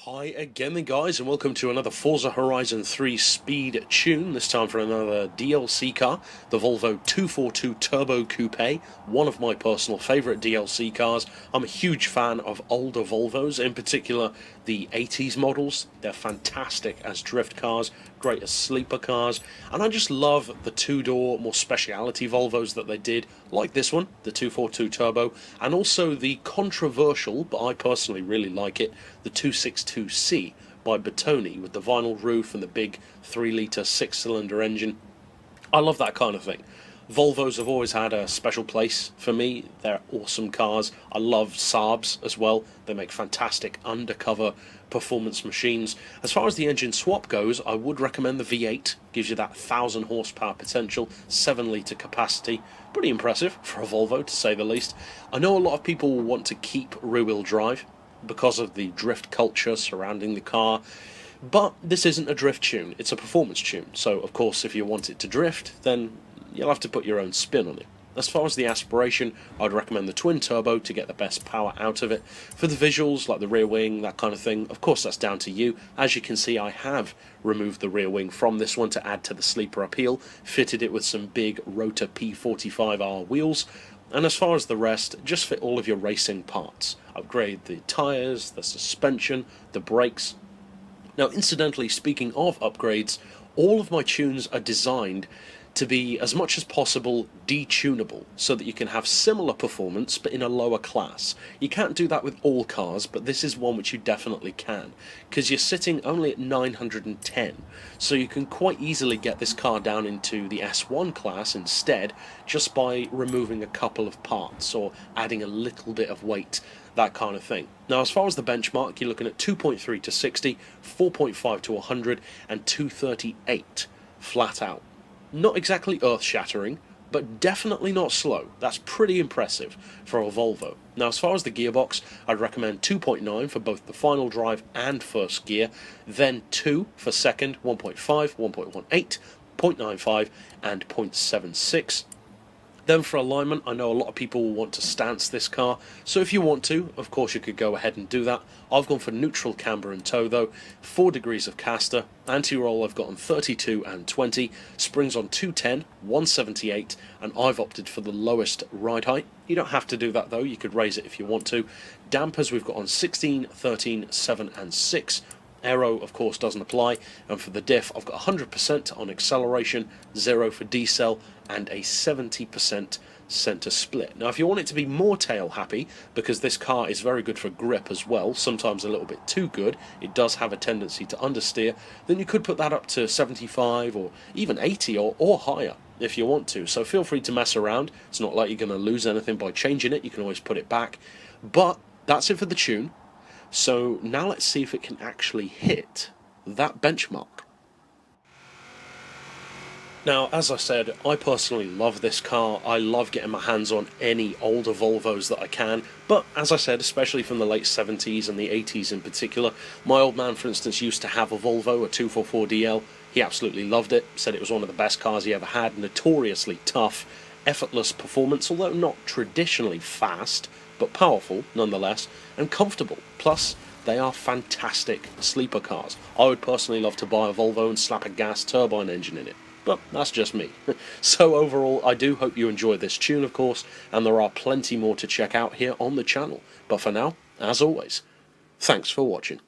Hi again then guys, and welcome to another Forza Horizon 3 speed tune, this time for another DLC car, the Volvo 242 Turbo Coupe, one of my personal favourite DLC cars. I'm a huge fan of older Volvos, in particular the 80s models. They're fantastic as drift cars, great as sleeper cars, and I just love the two-door, more speciality Volvos that they did, like this one, the 242 Turbo, and also the controversial, but I personally really like it, the 262C by Bertoni with the vinyl roof and the big 3-litre 6-cylinder engine. I love that kind of thing. Volvos have always had a special place for me. They're awesome cars. I love Saabs as well. They make fantastic undercover performance machines. As far as the engine swap goes, I would recommend the V8. Gives you that 1,000 horsepower potential, 7-litre capacity. Pretty impressive for a Volvo, to say the least. I know a lot of people will want to keep rear-wheel drive because of the drift culture surrounding the car, but this isn't a drift tune, it's a performance tune, so of course if you want it to drift, then you'll have to put your own spin on it. As far as the aspiration, I'd recommend the twin turbo to get the best power out of it. For the visuals, like the rear wing, that kind of thing, of course that's down to you. As you can see, I have removed the rear wing from this one to add to the sleeper appeal, fitted it with some big Rotor P45R wheels, and as far as the rest, just fit all of your racing parts. Upgrade the tyres, the suspension, the brakes. Now, incidentally, speaking of upgrades, all of my tunes are designed to be as much as possible detunable, so that you can have similar performance but in a lower class. You can't do that with all cars, but this is one which you definitely can, because you're sitting only at 910, so you can quite easily get this car down into the S1 class instead, just by removing a couple of parts or adding a little bit of weight, that kind of thing. Now, as far as the benchmark, you're looking at 2.3 to 60, 4.5 to 100, and 238 flat out. Not exactly earth-shattering, but definitely not slow. That's pretty impressive for a Volvo. Now, as far as the gearbox, I'd recommend 2.9 for both the final drive and first gear, then 2 for second, 1.5, 1.18, 0.95, and 0.76. Then for alignment, I know a lot of people will want to stance this car, so if you want to, of course you could go ahead and do that. I've gone for neutral camber and toe though, 4 degrees of caster, anti-roll I've got on 32 and 20, springs on 210, 178, and I've opted for the lowest ride height. You don't have to do that though, you could raise it if you want to. Dampers we've got on 16, 13, 7 and 6. Aero, of course, doesn't apply, and for the diff, I've got 100% on acceleration, 0 for decel, and a 70% centre split. Now, if you want it to be more tail happy, because this car is very good for grip as well, sometimes a little bit too good, it does have a tendency to understeer, then you could put that up to 75 or even 80 or higher if you want to. So feel free to mess around. It's not like you're going to lose anything by changing it, you can always put it back. But that's it for the tune. So now let's see if it can actually hit that benchmark. Now, as I said, I personally love this car. I love getting my hands on any older Volvos that I can, but as I said, especially from the late 70s and the 80s in particular, my old man, for instance, used to have a Volvo, a 244DL. He absolutely loved it, said it was one of the best cars he ever had, notoriously tough, effortless performance, although not traditionally fast, but powerful nonetheless, and comfortable. Plus, they are fantastic sleeper cars. I would personally love to buy a Volvo and slap a gas turbine engine in it, but that's just me. So overall, I do hope you enjoyed this tune, of course, and there are plenty more to check out here on the channel. But for now, as always, thanks for watching.